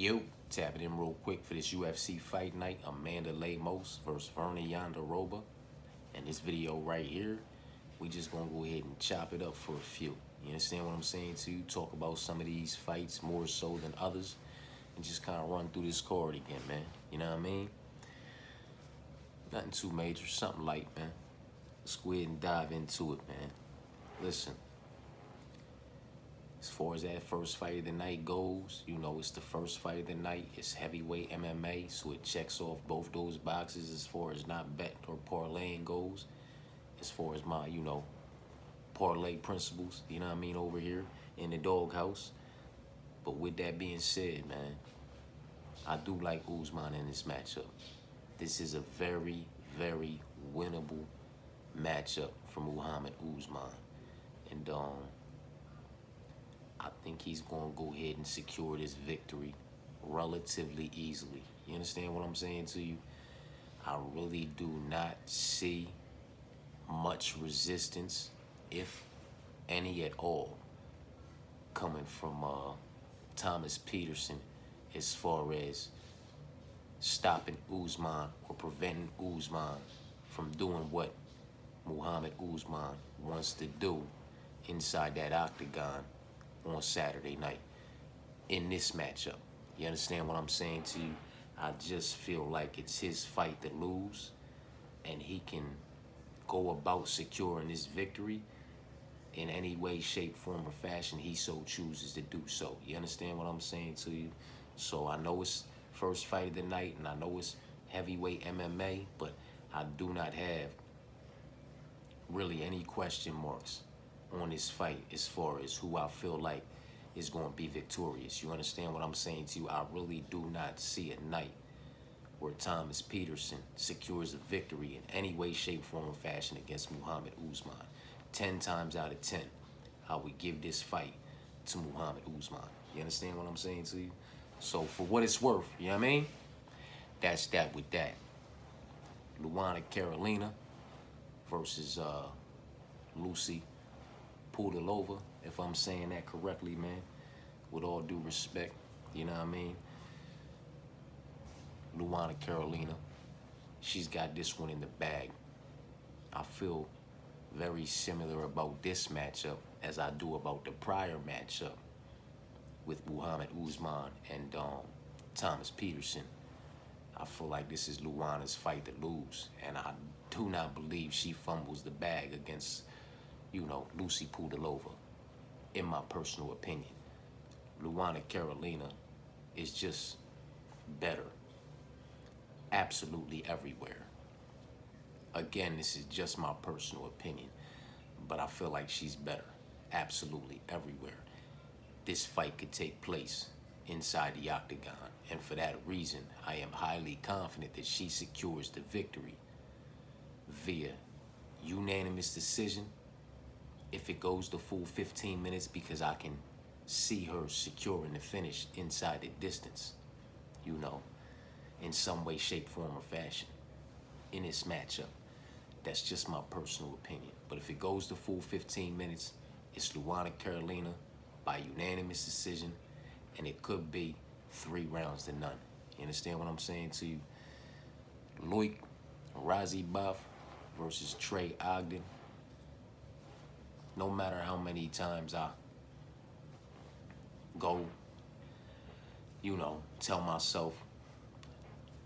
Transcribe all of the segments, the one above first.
Yo, tap it in real quick for this UFC fight night. Amanda Lemos versus Virna Jandiroba. And this video right here, we just gonna go ahead and chop it up for a few. You understand what I'm saying to you? Talk about some of these fights more so than others. And just kind of run through this card again, man. You know what I mean? Nothing too major, something light, man. Let's go ahead and dive into it, man. Listen. As far as that first fight of the night goes, you know, it's the first fight of the night. It's heavyweight MMA, so it checks off both those boxes as far as not bet or parlaying goes. As far as my, parlay principles, you know what I mean, over here in the doghouse. But with that being said, man, I do like Usman in this matchup. This is a very, very winnable matchup for Muhammad Usman. And, I think he's going to go ahead and secure this victory relatively easily. You understand what I'm saying to you? I really do not see much resistance, if any at all, coming from Thomas Peterson as far as stopping Usman or preventing Usman from doing what Muhammad Usman wants to do inside that octagon on Saturday night in this matchup. You understand what I'm saying to you? I just feel like it's his fight to lose, and he can go about securing this victory in any way, shape, form, or fashion he so chooses to do so. You understand what I'm saying to you? So I know it's first fight of the night, and I know it's heavyweight MMA, but I do not have really any question marks on this fight as far as who I feel like is going to be victorious. You understand what I'm saying to you? I really do not see a night where Thomas Peterson secures a victory in any way, shape, form, or fashion against Muhammad Usman. 10 times out of 10, I would give this fight to Muhammad Usman. You understand what I'm saying to you? So for what it's worth, you know what I mean? That's that with that. Luana Carolina versus Lucy Pudilova, if I'm saying that correctly, man, with all due respect, you know what I mean? Luana Carolina, she's got this one in the bag. I feel very similar about this matchup as I do about the prior matchup with Muhammad Usman and Thomas Peterson. I feel like this is Luana's fight to lose, and I do not believe she fumbles the bag against, Lucy Pudilova, in my personal opinion. Luana Carolina is just better, absolutely everywhere. Again, this is just my personal opinion, but I feel like she's better, absolutely everywhere. This fight could take place inside the octagon, and for that reason, I am highly confident that she secures the victory via unanimous decision if it goes the full 15 minutes, because I can see her securing the finish inside the distance, in some way, shape, form, or fashion in this matchup. That's just my personal opinion. But if it goes the full 15 minutes, it's Luana Carolina by unanimous decision, and it could be 3 rounds to none. You understand what I'm saying to you? Loic Razibov versus Trey Ogden. No matter how many times I go, tell myself,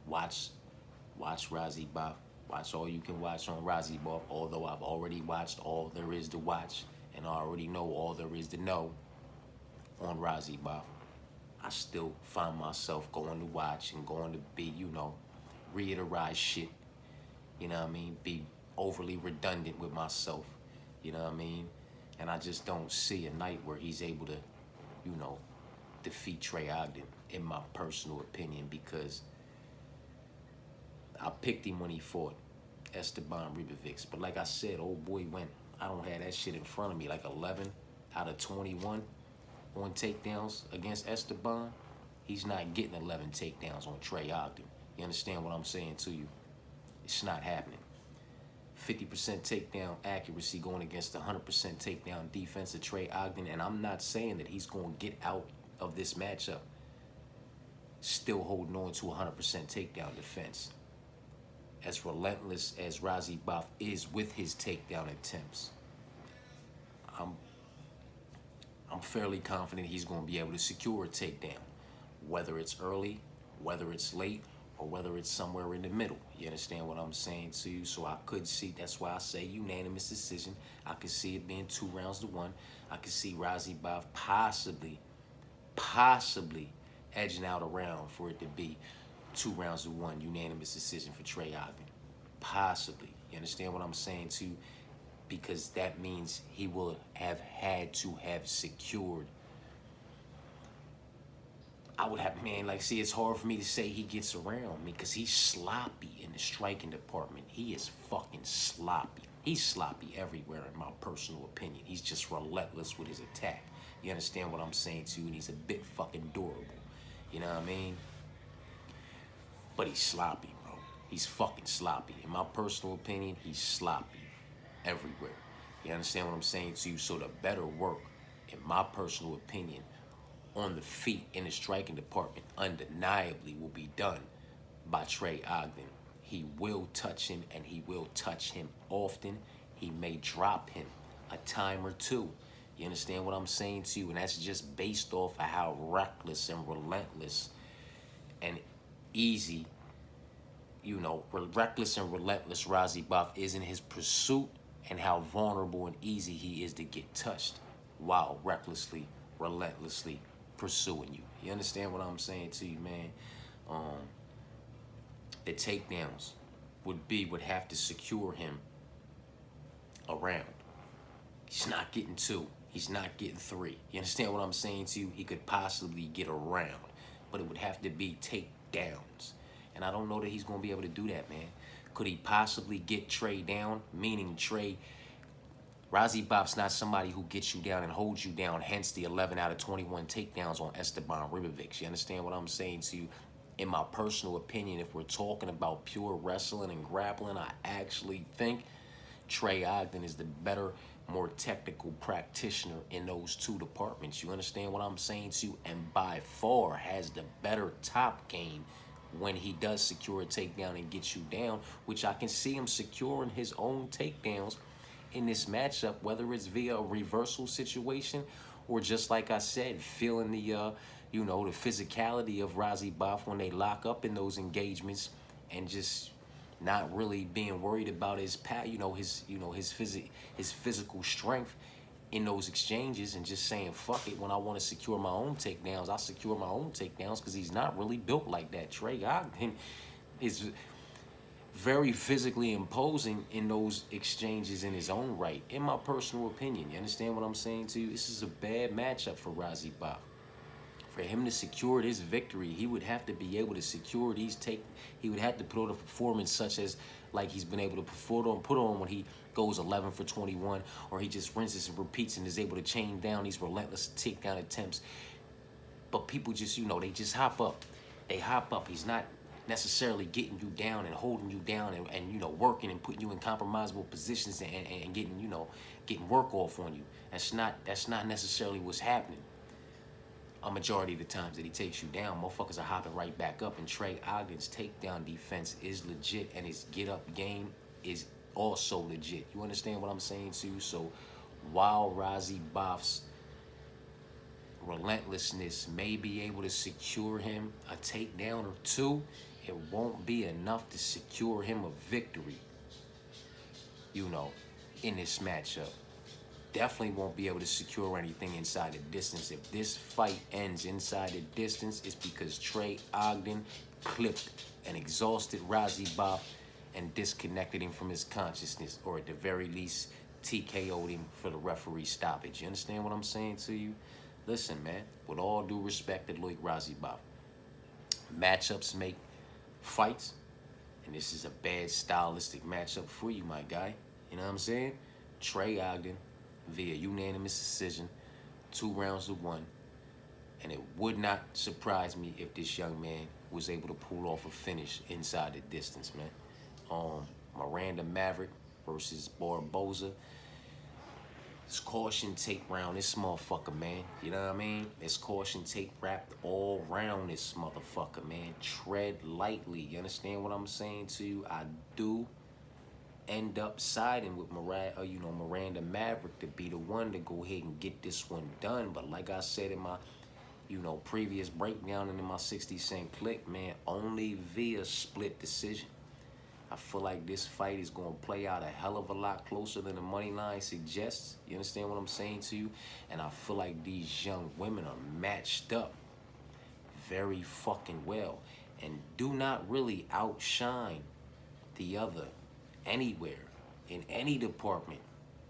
watch Razibov, watch all you can watch on Razibov, although I've already watched all there is to watch, and I already know all there is to know on Razibov. I still find myself going to watch and going to be, reiterate shit, you know what I mean? Be overly redundant with myself, you know what I mean? And I just don't see a night where he's able to, defeat Trey Ogden, in my personal opinion, because I picked him when he fought Esteban Ribovics. But like I said, old boy went, I don't have that shit in front of me, like 11 out of 21 on takedowns against Esteban. He's not getting 11 takedowns on Trey Ogden. You understand what I'm saying to you? It's not happening. 50% takedown accuracy going against 100% takedown defense of Trey Ogden, and I'm not saying that he's going to get out of this matchup still holding on to 100% takedown defense. As relentless as Razibov is with his takedown attempts, I'm fairly confident he's going to be able to secure a takedown, whether it's early, whether it's late, or whether it's somewhere in the middle. You understand what I'm saying to you? So I could see, that's why I say unanimous decision. I could see it being 2 rounds to 1. I could see Razibov possibly edging out a round for it to be 2 rounds to 1 unanimous decision for Trey Ogden. Possibly. You understand what I'm saying to you? Because that means he will have had to have secured. I would have, man, like, see, it's hard for me to say he gets around me because he's sloppy in the striking department. He is fucking sloppy. He's sloppy everywhere, in my personal opinion. He's just relentless with his attack. You understand what I'm saying to you? And he's a bit fucking durable. You know what I mean? But he's sloppy, bro. He's fucking sloppy. In my personal opinion, he's sloppy everywhere. You understand what I'm saying to you? So the better work, in my personal opinion, on the feet in the striking department undeniably will be done by Trey Ogden. He will touch him, and he will touch him often. He may drop him a time or two. You understand what I'm saying to you? And that's just based off of how reckless and relentless and easy, you know, reckless and relentless Razibov is in his pursuit, and how vulnerable and easy he is to get touched while recklessly, relentlessly pursuing you. You understand what I'm saying to you, man? The takedowns would have to secure him around. He's not getting 2. He's not getting 3. You understand what I'm saying to you? He could possibly get around, but it would have to be takedowns. And I don't know that he's going to be able to do that, man. Could he possibly get Trey down? Meaning Razibov's not somebody who gets you down and holds you down, hence the 11 out of 21 takedowns on Esteban Ribovics. You understand what I'm saying to you? In my personal opinion, if we're talking about pure wrestling and grappling, I actually think Trey Ogden is the better, more technical practitioner in those 2 departments. You understand what I'm saying to you? And by far has the better top game when he does secure a takedown and get you down, which I can see him securing his own takedowns in this matchup, whether it's via a reversal situation or just like I said, feeling the the physicality of Razibov when they lock up in those engagements, and just not really being worried about his physical strength in those exchanges, and just saying fuck it, when I want to secure my own takedowns, I secure my own takedowns, because he's not really built like that. Trey Ogden is very physically imposing in those exchanges in his own right, in my personal opinion. You understand what I'm saying to you? This is a bad matchup for Razibov. For him to secure this victory, he would have to be able to secure these he would have to put on a performance such as like he's been able to put on when he goes 11 for 21, or he just rinses and repeats and is able to chain down these relentless takedown attempts. But people just, they just hop up. They hop up. He's not necessarily getting you down and holding you down and working and putting you in compromisable positions and getting work off on you. That's not necessarily what's happening. A majority of the times that he takes you down, motherfuckers are hopping right back up. And Trey Ogden's takedown defense is legit, and his get-up game is also legit. You understand what I'm saying to you? So while Razibov's relentlessness may be able to secure him a takedown or 2, it won't be enough to secure him a victory, in this matchup. Definitely won't be able to secure anything inside the distance. If this fight ends inside the distance, it's because Trey Ogden clipped and exhausted Razibov and disconnected him from his consciousness, or at the very least, TKO'd him for the referee stoppage. You understand what I'm saying to you? Listen, man, with all due respect to Loic Razibov, matchups make fights, and this is a bad stylistic matchup for you, my guy. You know what I'm saying? Trey Ogden via unanimous decision, 2 rounds to 1. And it would not surprise me if this young man was able to pull off a finish inside the distance, man. Miranda Maverick versus Barboza. It's caution tape round this motherfucker, man. You know what I mean? It's caution tape wrapped all around this motherfucker, man. Tread lightly. You understand what I'm saying to you? I do end up siding with Miranda Maverick to be the one to go ahead and get this one done. But like I said in my, previous breakdown and in my 60-cent clip, man, only via split decision. I feel like this fight is going to play out a hell of a lot closer than the money line suggests. You understand what I'm saying to you? And I feel like these young women are matched up very fucking well and do not really outshine the other anywhere in any department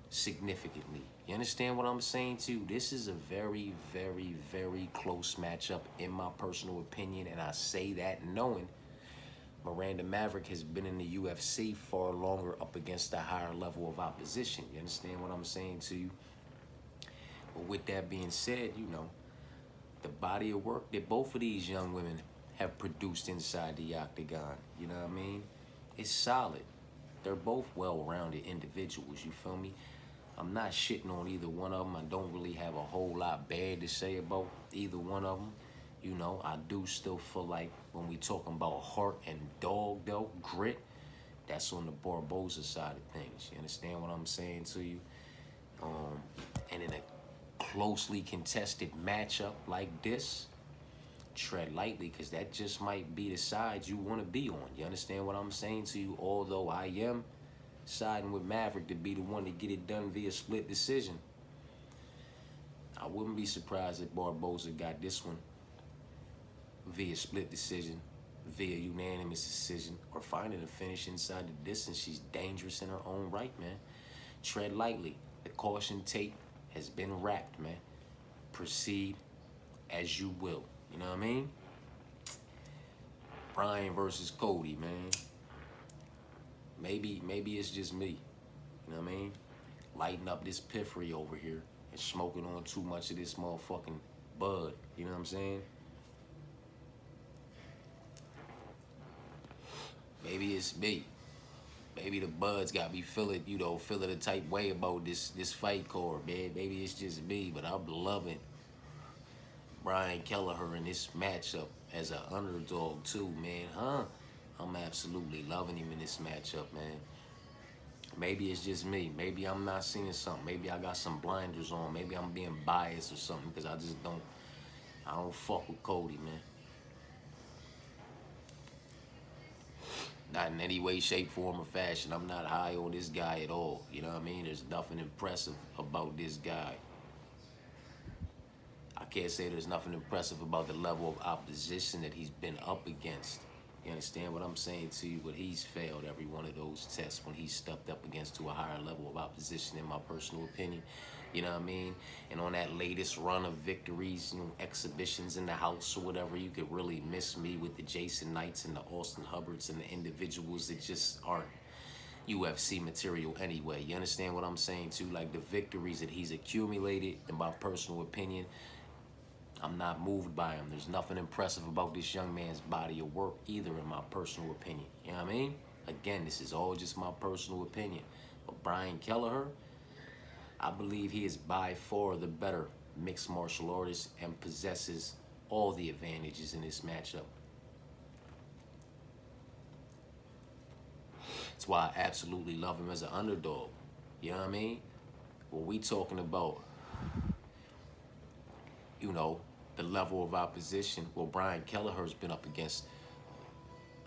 significantly. You understand what I'm saying to you? This is a very, very, very close matchup in my personal opinion, and I say that knowing Miranda Maverick has been in the UFC far longer up against a higher level of opposition. You understand what I'm saying to you? But with that being said, the body of work that both of these young women have produced inside the octagon, you know what I mean? It's solid. They're both well-rounded individuals, you feel me? I'm not shitting on either one of them. I don't really have a whole lot bad to say about either one of them. I do still feel like when we talking about heart and dog, though, grit, that's on the Barboza side of things. You understand what I'm saying to you? And in a closely contested matchup like this, tread lightly, because that just might be the side you want to be on. You understand what I'm saying to you? Although I am siding with Maverick to be the one to get it done via split decision, I wouldn't be surprised if Barboza got this one via split decision, via unanimous decision, or finding a finish inside the distance. She's dangerous in her own right, man. Tread lightly. The caution tape has been wrapped, man. Proceed as you will. You know what I mean? Brian versus Cody, man. Maybe it's just me. You know what I mean? Lighting up this piffery over here and smoking on too much of this motherfucking bud. You know what I'm saying? Maybe it's me. Maybe the buds got me feeling a type way about this fight card, man. Maybe it's just me, but I'm loving Brian Kelleher in this matchup as an underdog too, man. I'm absolutely loving him in this matchup, man. Maybe it's just me. Maybe I'm not seeing something. Maybe I got some blinders on. Maybe I'm being biased or something because I don't fuck with Cody, man. Not in any way, shape, form, or fashion. I'm not high on this guy at all. You know what I mean? There's nothing impressive about this guy. I can't say there's nothing impressive about the level of opposition that he's been up against. You understand what I'm saying to you? But he's failed every one of those tests when he's stepped up against to a higher level of opposition, in my personal opinion. You know what I mean? And on that latest run of victories, exhibitions in the house or whatever, you could really miss me with the Jason Knights and the Austin Hubbards and the individuals that just aren't UFC material anyway. You understand what I'm saying too? Like the victories that he's accumulated, in my personal opinion, I'm not moved by him. There's nothing impressive about this young man's body of work either, in my personal opinion. You know what I mean? Again, this is all just my personal opinion. But Brian Kelleher, I believe he is by far the better mixed martial artist and possesses all the advantages in this matchup. That's why I absolutely love him as an underdog. You know what I mean? When we talking about, the level of opposition, well, Brian Kelleher's been up against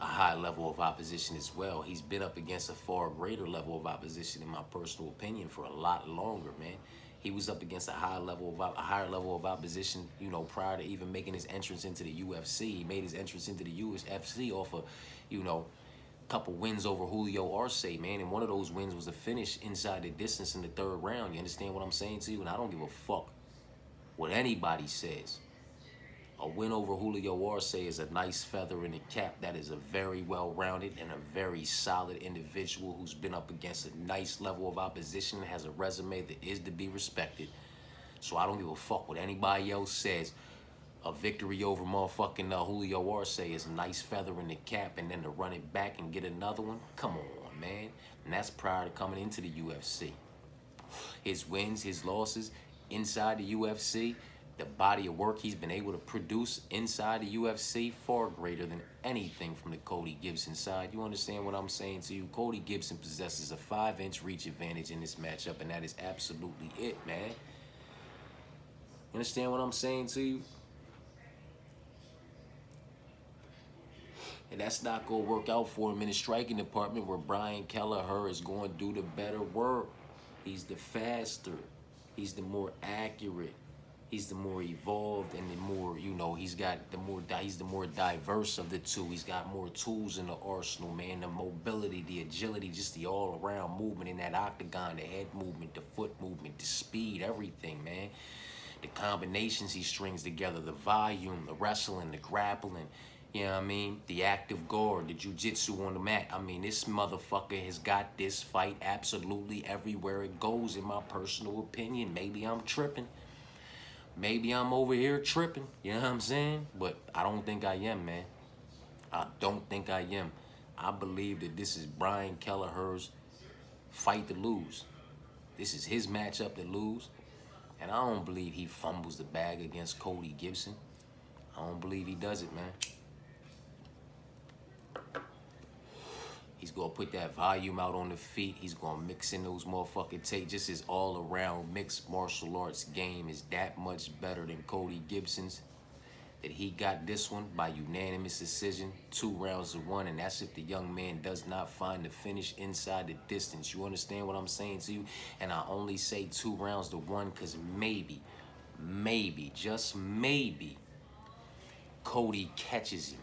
a high level of opposition as well. He's been up against a far greater level of opposition, in my personal opinion, for a lot longer, man. He was up against a higher level of opposition, prior to even making his entrance into the UFC. He made his entrance into the UFC off of, couple wins over Julio Arce, man. And one of those wins was a finish inside the distance in the third round. You understand what I'm saying to you? And I don't give a fuck what anybody says. A win over Julio Arce is a nice feather in the cap. That is a very well-rounded and a very solid individual who's been up against a nice level of opposition and has a resume that is to be respected. So I don't give a fuck what anybody else says. A victory over motherfucking Julio Arce is a nice feather in the cap, and then to run it back and get another one? Come on, man. And that's prior to coming into the UFC. His wins, his losses inside the UFC, the body of work he's been able to produce inside the UFC, far greater than anything from the Cody Gibson side. You understand what I'm saying to you? Cody Gibson possesses a 5-inch reach advantage in this matchup, and that is absolutely it, man. You understand what I'm saying to you? And that's not going to work out for him in the striking department, where Brian Kelleher is going to do the better work. He's the faster. He's the more accurate. He's the more evolved, and the more, you know, he's the more diverse of the two. He's got more tools in the arsenal, man. The mobility, the agility, just the all-around movement in that octagon, the head movement, the foot movement, the speed, everything, man. The combinations he strings together, the volume, the wrestling, the grappling, you know what I mean? The active guard, the jiu-jitsu on the mat. I mean, this motherfucker has got this fight absolutely everywhere it goes, in my personal opinion. Maybe I'm tripping. Maybe I'm over here tripping, you know what I'm saying? But I don't think I am, man. I don't think I am. I believe that this is Brian Kelleher's fight to lose. This is his matchup to lose. And I don't believe he fumbles the bag against Cody Gibson. I don't believe he does it, man. He's going to put that volume out on the feet. He's going to mix in those motherfucking takes. Just his all-around mixed martial arts game is that much better than Cody Gibson's. That he got this one by unanimous decision, 2 rounds to 1, and that's if the young man does not find the finish inside the distance. You understand what I'm saying to you? And I only say 2 rounds to 1 because maybe, just maybe, Cody catches him.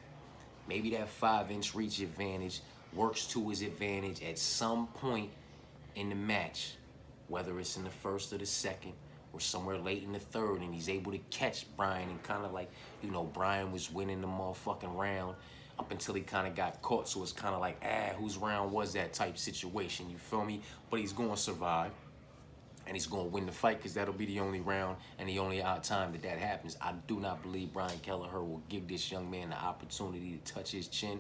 Maybe that 5-inch reach advantage works to his advantage at some point in the match, whether it's in the first or the second or somewhere late in the third, and he's able to catch Brian, and kind of like, you know, Brian was winning the motherfucking round up until he kind of got caught, so it's kind of like, whose round was that type situation, you feel me? But he's going to survive, and he's going to win the fight, because that'll be the only round and the only odd time that happens. I do not believe Brian Kelleher will give this young man the opportunity to touch his chin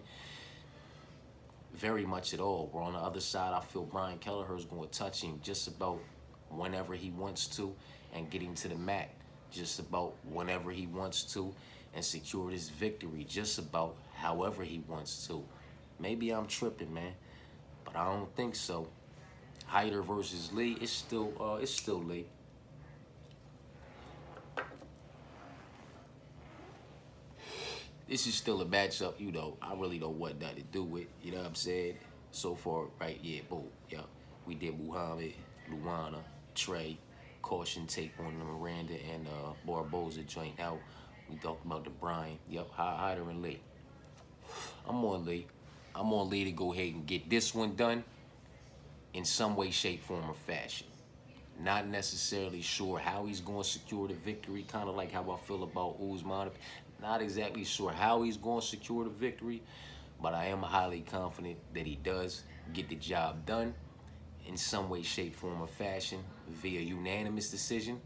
very much at all. Where on the other side, I feel Brian Kelleher is going to touch him just about whenever he wants to and get him to the mat just about whenever he wants to and secure this victory just about however he wants to. Maybe I'm tripping, man, but I don't think so. Hyder versus Lee, it's still Lee. This is still a matchup, you know, I really don't want nothing to do with, you know what I'm saying? So far, right, yeah, boom, yeah. We did Muhammad, Luana, Trey, caution tape on the Miranda and Barboza joint. Now, we talked about the Brian, yep, Hyder and Lee. I'm on Lee. I'm on Lee to go ahead and get this one done in some way, shape, form, or fashion. Not necessarily sure how he's going to secure the victory, kind of like how I feel about Usman. Not exactly sure how he's going to secure the victory, but I am highly confident that he does get the job done in some way, shape, form, or fashion via unanimous decision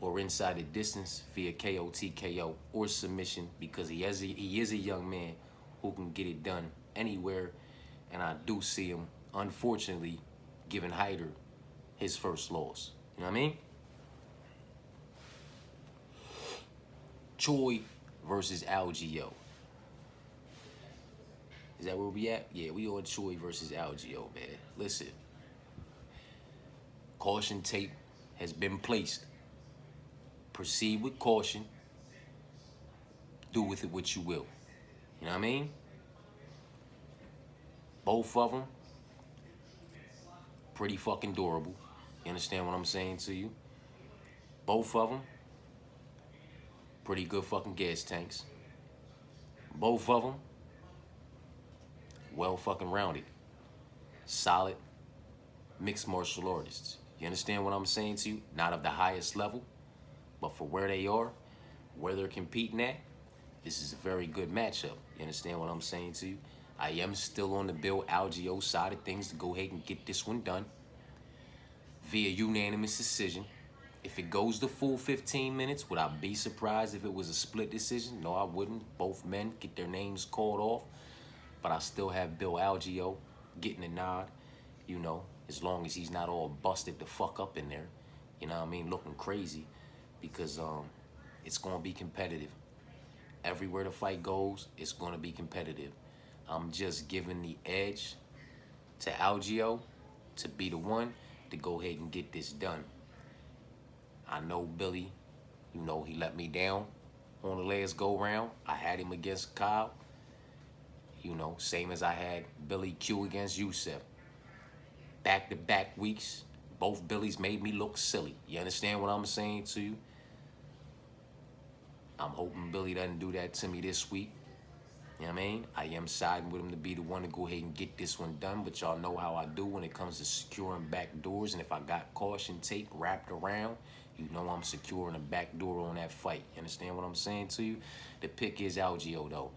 or inside the distance via KO, TKO, or submission, because he is a young man who can get it done anywhere, and I do see him, unfortunately, giving Hyder his first loss. You know what I mean? Choi versus Algeo. Is that where we at? Yeah, we on Choi versus Algeo, man. Listen. Caution tape has been placed. Proceed with caution. Do with it what you will. You know what I mean? Both of them pretty fucking durable. You understand what I'm saying to you? Both of them pretty good fucking gas tanks. Both of them well fucking rounded. Solid mixed martial artists. You understand what I'm saying to you? Not of the highest level, but for where they are, where they're competing at, this is a very good matchup. You understand what I'm saying to you? I am still on the Bill Algeo side of things to go ahead and get this one done via unanimous decision. If it goes the full 15 minutes, would I be surprised if it was a split decision? No, I wouldn't. Both men get their names called off, but I still have Bill Algeo getting a nod, you know, as long as he's not all busted the fuck up in there, you know what I mean, looking crazy, because it's gonna be competitive. Everywhere the fight goes, it's gonna be competitive. I'm just giving the edge to Algio to be the one to go ahead and get this done. I know Billy, you know, he let me down on the last go round. I had him against Kyle, you know, same as I had Billy Q against Youssef. Back-to-back weeks, both Billies made me look silly. You understand what I'm saying to you? I'm hoping Billy doesn't do that to me this week. You know what I mean? I am siding with him to be the one to go ahead and get this one done, but y'all know how I do when it comes to securing back doors, and if I got caution tape wrapped around, you know I'm securing a back door on that fight. You understand what I'm saying to you? The pick is Algio, though.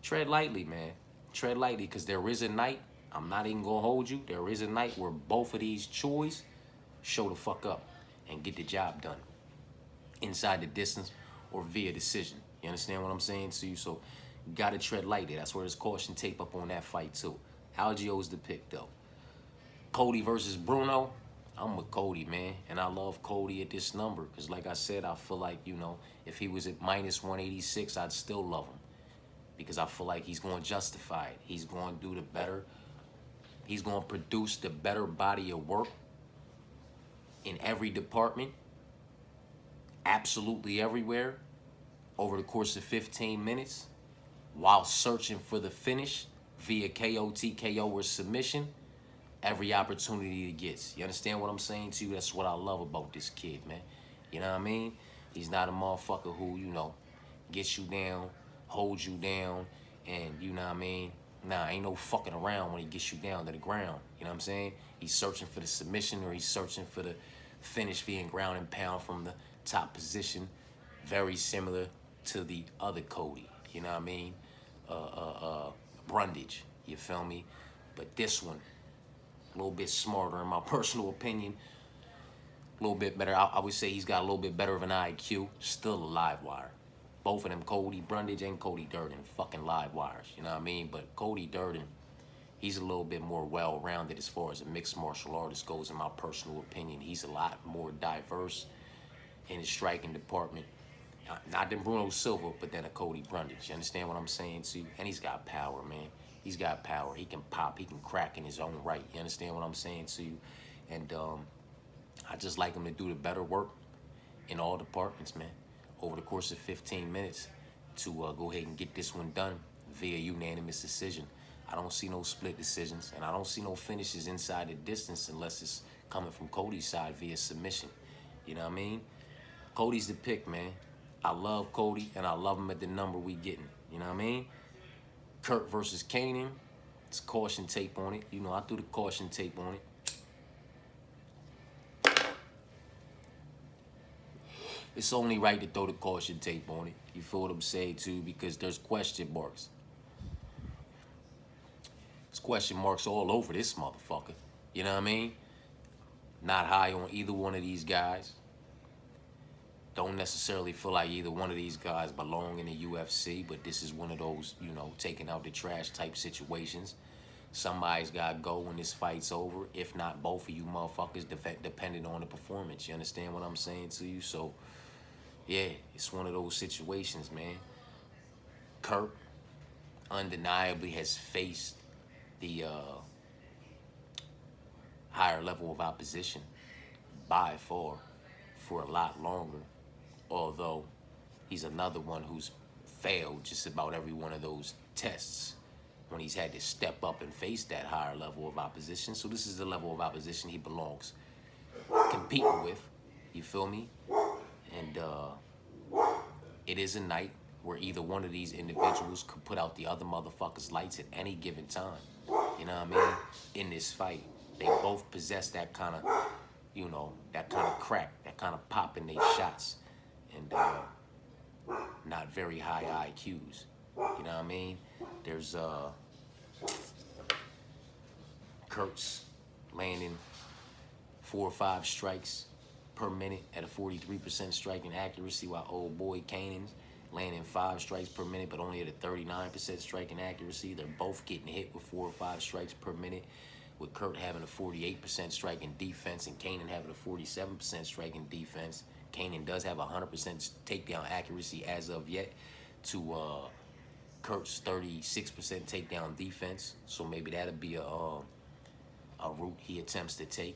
Tread lightly, man. Tread lightly, because there is a night, I'm not even going to hold you, there is a night where both of these choices show the fuck up and get the job done. Inside the distance or via decision. You understand what I'm saying to you? So, you got to tread lightly. That's where there's caution tape up on that fight, too. Algio's the pick, though. Cody versus Bruno, I'm with Cody, man. And I love Cody at this number because, like I said, I feel like, you know, if he was at minus 186, I'd still love him because I feel like he's going to justify it. He's going to do the better. He's going to produce the better body of work in every department, absolutely everywhere, over the course of 15 minutes, while searching for the finish via KO, TKO, or submission, every opportunity he gets. You understand what I'm saying to you? That's what I love about this kid, man. You know what I mean? He's not a motherfucker who, you know, gets you down, holds you down, and, you know what I mean? Nah, ain't no fucking around when he gets you down to the ground. You know what I'm saying? He's searching for the submission or he's searching for the finish via ground and pound from the top position. Very similar to the other Cody. You know what I mean? Brundage. You feel me? But this one, a little bit smarter in my personal opinion. A little bit better. I would say he's got a little bit better of an IQ. Still a live wire. Both of them, Cody Brundage and Cody Durden, fucking live wires. You know what I mean? But Cody Durden, he's a little bit more well-rounded as far as a mixed martial artist goes, in my personal opinion. He's a lot more diverse in his striking department. Not than Bruno Silva, but then a Cody Brundage. You understand what I'm saying to you? And he's got power, man. He's got power. He can pop. He can crack in his own right. You understand what I'm saying to you? And I just like him to do the better work in all departments, man, over the course of 15 minutes to go ahead and get this one done via unanimous decision. I don't see no split decisions, and I don't see no finishes inside the distance unless it's coming from Cody's side via submission. You know what I mean? Cody's the pick, man. I love Cody, and I love him at the number we getting. You know what I mean? Kurt versus Kanan. It's caution tape on it. You know, I threw the caution tape on it. It's only right to throw the caution tape on it. You feel what I'm saying, too? Because there's question marks. There's question marks all over this motherfucker. You know what I mean? Not high on either one of these guys. Don't necessarily feel like either one of these guys belong in the UFC, but this is one of those, you know, taking out the trash type situations. Somebody's got to go when this fight's over. If not, both of you motherfuckers, depending on the performance. You understand what I'm saying to you? So, yeah, it's one of those situations, man. Kurt undeniably has faced the higher level of opposition by far for a lot longer. Although he's another one who's failed just about every one of those tests when he's had to step up and face that higher level of opposition. So this is the level of opposition he belongs competing with. You feel me? And it is a night where either one of these individuals could put out the other motherfucker's lights at any given time. You know what I mean? In this fight, they both possess that kind of, you know, that kind of crack, that kind of pop in their shots. And not very high IQs. You know what I mean? There's Kurt's landing 4 or 5 strikes per minute at a 43% striking accuracy, while old boy Kanan's landing 5 strikes per minute, but only at a 39% striking accuracy. They're both getting hit with 4 or 5 strikes per minute. with Kurt having a 48% striking defense and Kanan having a 47% striking defense. Kanan does have 100% takedown accuracy as of yet to Kurt's 36% takedown defense. So maybe that'll be a route he attempts to take.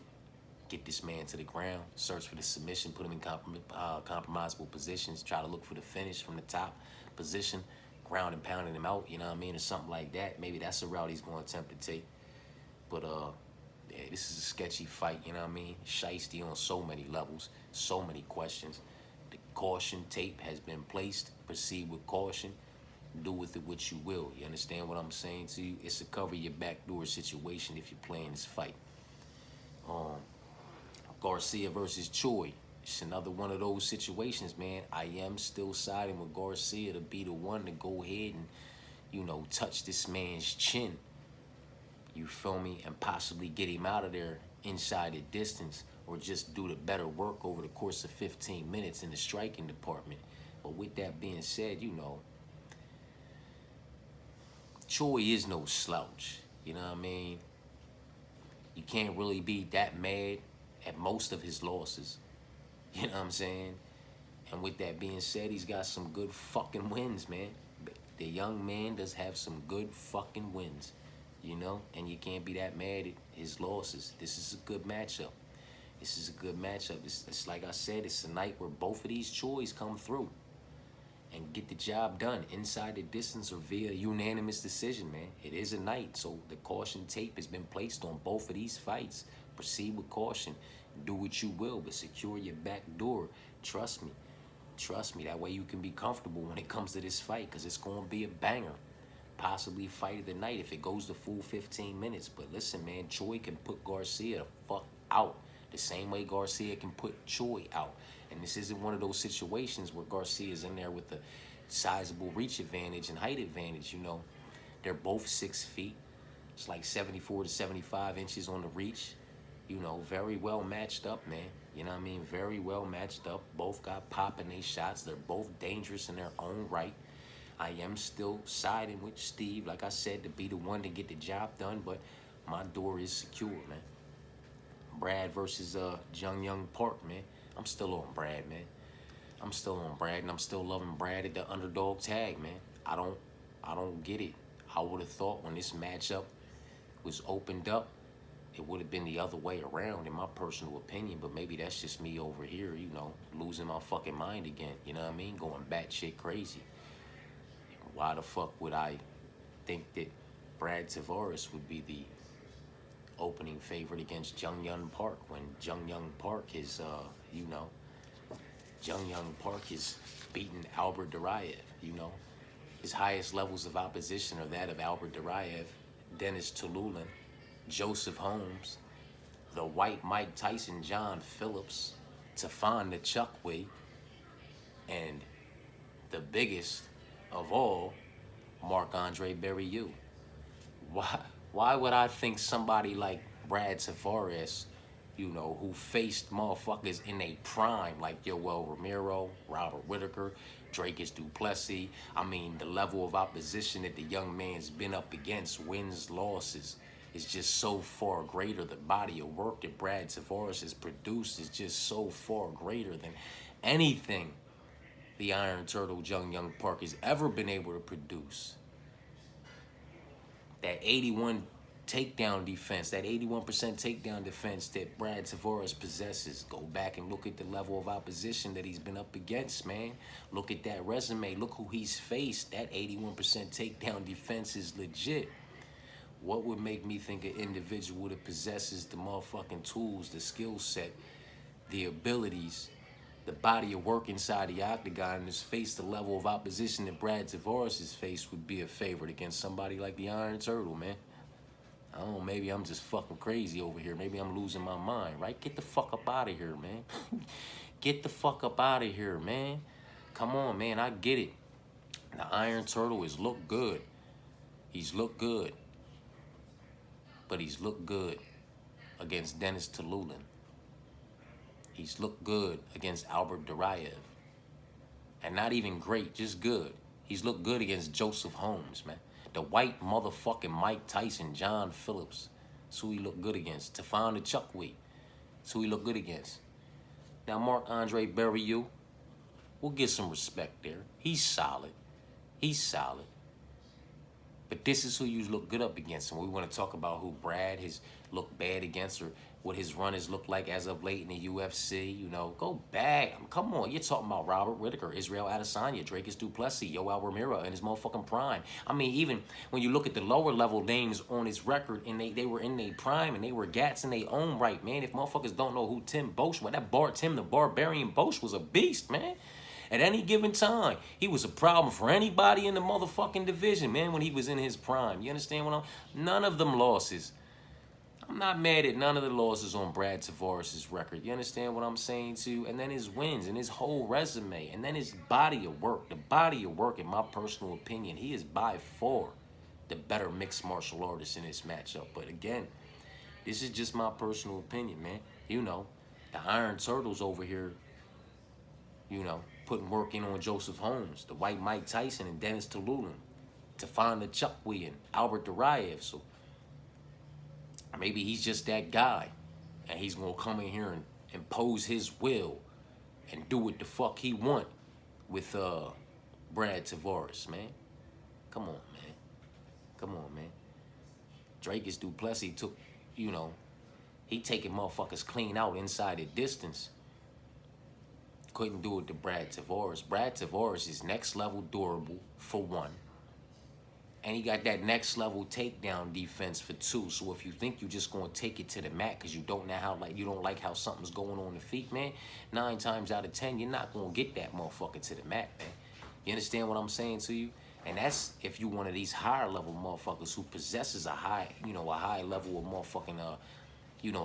Get this man to the ground, search for the submission, put him in compromisable positions, try to look for the finish from the top position, ground and pounding him out, you know what I mean, or something like that. Maybe that's a route he's going to attempt to take. But, yeah, this is a sketchy fight, you know what I mean? Shiesty on so many levels, so many questions. The caution tape has been placed. Proceed with caution. Do with it what you will. You understand what I'm saying to you? It's a cover your backdoor situation if you're playing this fight. Garcia versus Choi. It's another one of those situations, man. I am still siding with Garcia to be the one to go ahead and, you know, touch this man's chin. You feel me? And possibly get him out of there inside the distance, or just do the better work over the course of 15 minutes in the striking department. But with that being said, you know, Choi is no slouch. You know what I mean? You can't really be that mad at most of his losses. You know what I'm saying? And with that being said, he's got some good fucking wins, man. The young man does have some good fucking wins, you know? And you can't be that mad at his losses. This is a good matchup. This is a good matchup. It's like I said, it's a night where both of these Chois come through and get the job done inside the distance or via unanimous decision, man. It is a night, so the caution tape has been placed on both of these fights. Proceed with caution. Do what you will, but secure your back door. Trust me. Trust me. That way you can be comfortable when it comes to this fight, because it's going to be a banger. Possibly fight of the night if it goes the full 15 minutes. But listen, man, Choi can put Garcia the fuck out the same way Garcia can put Choi out. And this isn't one of those situations where Garcia's in there with a sizable reach advantage and height advantage, you know. They're both 6 feet. It's like 74 to 75 inches on the reach. You know, very well matched up, man. You know what I mean? Very well matched up. Both got pop in their shots. They're both dangerous in their own right. I am still siding with Steve, like I said, to be the one to get the job done, but my door is secure, man. Brad versus Jung Young Park, man. I'm still on Brad, man. I'm still on Brad, and I'm still loving Brad at the underdog tag, man. I don't get it. I would have thought when this matchup was opened up, it would have been the other way around, in my personal opinion, but maybe that's just me over here, you know, losing my fucking mind again, you know what I mean? Going batshit crazy. Why the fuck would I think that Brad Tavares would be the opening favorite against Jung Young Park when Jung Young Park is, you know, Jung Young Park is beating Albert Duraev, you know? His highest levels of opposition are that of Albert Duraev, Dennis Tululin, Joseph Holmes, the white Mike Tyson, John Phillips, Tafon the Chuckway, and the biggest of all, Marc-Andre Berrieux. Why would I think somebody like Brad Tavares, you know, who faced motherfuckers in a prime like Yoel Romero, Robert Whitaker, Dracus Duplessis, I mean, the level of opposition that the young man's been up against, wins, losses, is just so far greater. The body of work that Brad Tavares has produced is just so far greater than anything the Iron Turtle Jung Young Park has ever been able to produce. That 81 takedown defense, that 81% takedown defense that Brad Tavares possesses. Go back and look at the level of opposition that he's been up against, man. Look at that resume. Look who he's faced. That 81% takedown defense is legit. What would make me think an individual that possesses the motherfucking tools, the skill set, the abilities, the body of work inside the octagon, and has faced the level of opposition that Brad Tavares has faced would be a favorite against somebody like the Iron Turtle, man? I don't know, maybe I'm just fucking crazy over here. Maybe I'm losing my mind, right? Get the fuck up out of here, man. Get the fuck up out of here, man. Come on, man, I get it. The Iron Turtle has looked good. He's looked good. But he's looked good against Dennis Tululin. He's looked good against Albert Duraev. And not even great, just good. He's looked good against Joseph Holmes, man. The white motherfucking Mike Tyson, John Phillips. That's who he looked good against. To find the Chuckway. That's who he looked good against. Now, Marc-Andre Barriou, we'll get some respect there. He's solid. He's solid. But this is who you look good up against. And we want to talk about who Brad has looked bad against, or what his run has looked like as of late in the UFC. You know, go back. Come on, you're talking about Robert Whittaker, Israel Adesanya, Dracus du Plessis, Yoel Romero in his motherfucking prime. I mean, even when you look at the lower level names on his record, and they were in their prime, and they were gats in their own right, man. If motherfuckers don't know who Tim Bosch was, Tim the Barbarian Bosch was a beast, man. At any given time, he was a problem for anybody in the motherfucking division, man, when he was in his prime. You understand what none of them losses. I'm not mad at none of the losses on Brad Tavares' record. You understand what I'm saying to you? And then his wins and his whole resume. And then his body of work. The body of work, in my personal opinion, he is by far the better mixed martial artist in this matchup. But again, this is just my personal opinion, man. You know, the Iron Turtles over here, you know, putting work in on Joseph Holmes, the white Mike Tyson and Dennis Tululin, to find the Chuckway and Albert Duraev. So maybe he's just that guy, and he's gonna come in here and impose his will and do what the fuck he want with Brad Tavares, man. Come on, man. Come on, man. Dracus du Plessis took, you know, he taking motherfuckers clean out inside the distance. Couldn't do it to Brad Tavares. Brad Tavares is next level durable for one. And he got that next level takedown defense for two. So if you think you're just gonna take it to the mat because you don't like how something's going on the feet, man, 9 times out of 10, you're not gonna get that motherfucker to the mat, man. You understand what I'm saying to you? And that's if you one of these higher level motherfuckers who possesses a high level of motherfucking a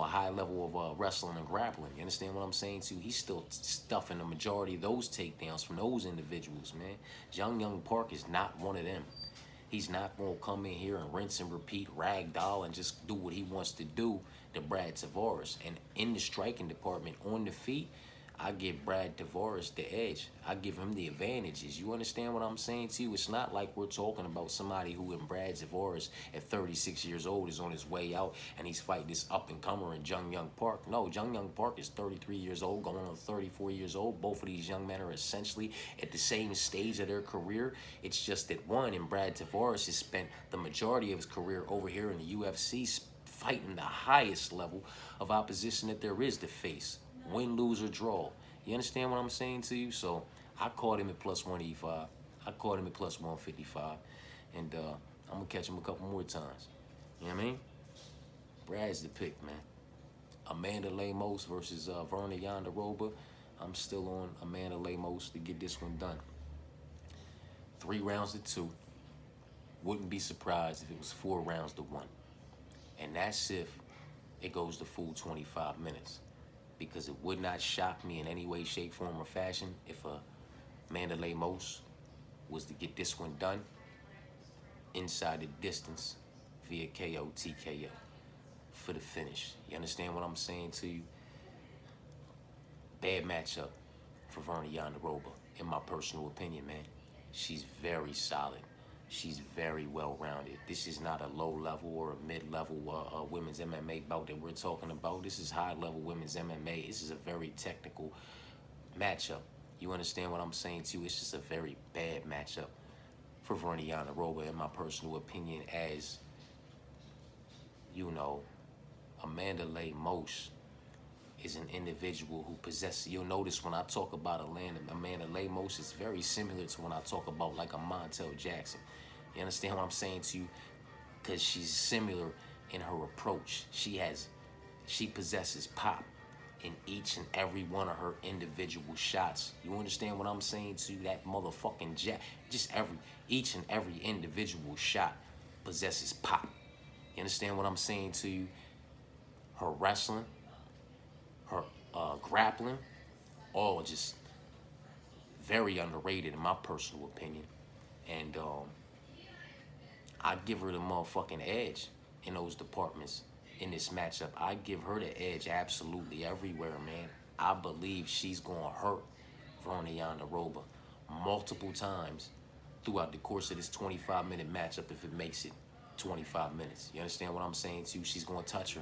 high level of wrestling and grappling. You understand what I'm saying too? He's still stuffing the majority of those takedowns from those individuals, man. Young Park is not one of them. He's not going to come in here and rinse and repeat, ragdoll, and just do what he wants to do to Brad Tavares. And in the striking department, on the feet, I give Brad Tavares the edge. I give him the advantages. You understand what I'm saying to you? It's not like we're talking about somebody who in Brad Tavares at 36 years old is on his way out and he's fighting this up-and-comer in Young Park. No, Young Park is 33 years old, going on 34 years old. Both of these young men are essentially at the same stage of their career. It's just that one, in Brad Tavares, has spent the majority of his career over here in the UFC fighting the highest level of opposition that there is to face. Win, lose, or draw. You understand what I'm saying to you? So I caught him at plus 185. I caught him at plus 155. And I'm going to catch him a couple more times. You know what I mean? Brad's the pick, man. Amanda Lemos versus Virna Jandiroba. I'm still on Amanda Lemos to get this one done. 3 rounds to 2. Wouldn't be surprised if it was 4 rounds to 1. And that's if it goes the full 25 minutes. Because it would not shock me in any way, shape, form, or fashion if Amanda Lemos was to get this one done inside the distance via KO, TKO for the finish. You understand what I'm saying to you? Bad matchup for Virna Jandiroba, in my personal opinion, man. She's very solid. She's very well-rounded. This is not a low-level or a mid-level women's MMA bout that we're talking about. This is high-level women's MMA. This is a very technical matchup. You understand what I'm saying to you? It's just a very bad matchup for Virna Jandiroba, in my personal opinion, as, you know, Amanda Lemos is an individual who possesses, you'll notice when I talk about Amanda Lemos, it's very similar to when I talk about like a Montel Jackson. You understand what I'm saying to you? Because she's similar in her approach. She possesses pop in each and every one of her individual shots. You understand what I'm saying to you? That motherfucking each and every individual shot possesses pop. You understand what I'm saying to you? Her wrestling, her grappling, all just very underrated in my personal opinion. And I'd give her the motherfucking edge in those departments in this matchup. I'd give her the edge absolutely everywhere, man. I believe she's going to hurt Virna Jandiroba multiple times throughout the course of this 25-minute matchup if it makes it 25 minutes. You understand what I'm saying to you? She's going to touch her,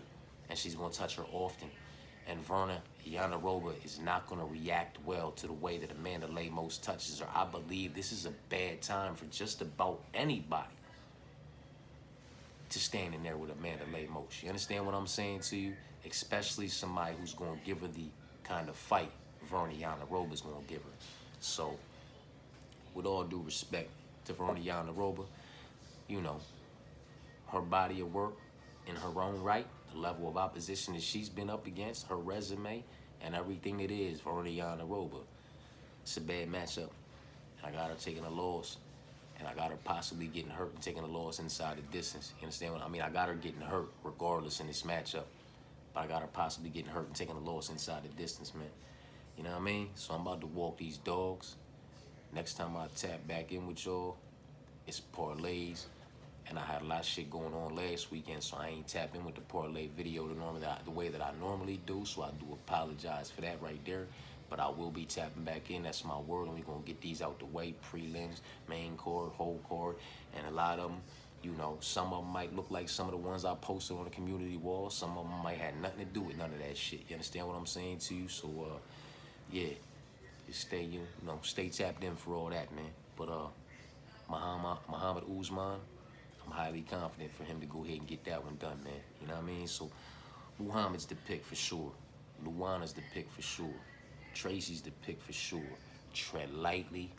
and she's going to touch her often. And Virna Jandiroba is not going to react well to the way that Amanda Lemos touches her. I believe this is a bad time for just about anybody to stand in there with Amanda Lemos. You understand what I'm saying to you? Especially somebody who's going to give her the kind of fight Virna Jandiroba is going to give her. So, with all due respect to Virna Jandiroba, you know, her body of work in her own right, the level of opposition that she's been up against, her resume, and everything it is, Virna Jandiroba, it's a bad matchup. And I got her taking a loss. And I got her possibly getting hurt and taking a loss inside the distance. You understand what I mean? I got her getting hurt regardless in this matchup. But I got her possibly getting hurt and taking a loss inside the distance, man. You know what I mean? So I'm about to walk these dogs. Next time I tap back in with y'all, it's parlays. And I had a lot of shit going on last weekend, so I ain't tapped in with the parlay video the way that I normally do. So I do apologize for that right there. But I will be tapping back in. That's my word. And we're going to get these out the way. Prelims, main card, whole card. And a lot of them, you know, some of them might look like some of the ones I posted on the community wall. Some of them might have nothing to do with none of that shit. You understand what I'm saying to you? So, yeah, just stay tapped in for all that, man. But Muhammad Usman, I'm highly confident for him to go ahead and get that one done, man. You know what I mean? So, Muhammad's the pick for sure. Luana's the pick for sure. Tracy's the pick for sure. Tread lightly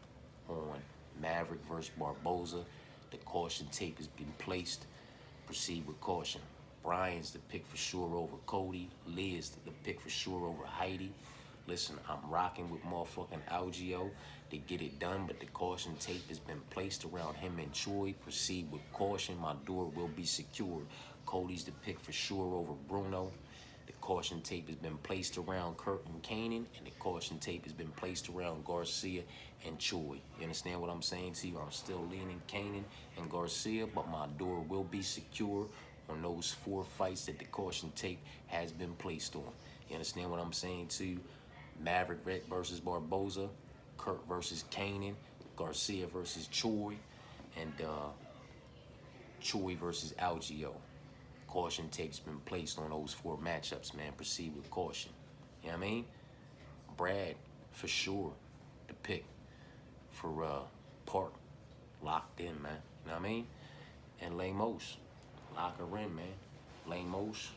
on Maverick versus Barboza. The caution tape has been placed. Proceed with caution. Brian's the pick for sure over Cody. Liz the pick for sure over Heidi. Listen, I'm rocking with motherfucking Algio to get it done, but the caution tape has been placed around him and Troy. Proceed with caution. My door will be secured. Cody's the pick for sure over Bruno. The caution tape has been placed around Kurt and Kanan, and the caution tape has been placed around Garcia and Choi. You understand what I'm saying to you? I'm still leaning Kanan and Garcia, but my door will be secure on those 4 fights that the caution tape has been placed on. You understand what I'm saying to you? Maverick versus Barboza, Kurt versus Kanan, Garcia versus Choi, and Choi versus Algio. Caution tape's been placed on those 4 matchups, man. Proceed with caution. You know what I mean? Brad, for sure, the pick for Park. Locked in, man. You know what I mean? And Lemos, lock her in, man. Lemos,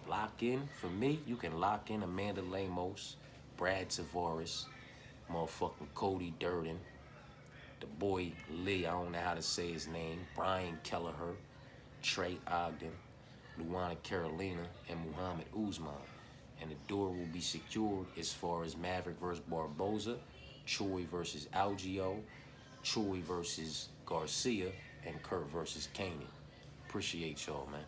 lock in. For me, you can lock in Amanda Lemos, Brad Tavares, motherfucking Cody Durden, the boy Lee, I don't know how to say his name, Brian Kelleher, Trey Ogden, Luana Carolina, and Muhammad Usman. And the door will be secured as far as Maverick versus Barboza, Choi versus Algio, Choi versus Garcia, and Kurt versus Kanan. Appreciate y'all, man.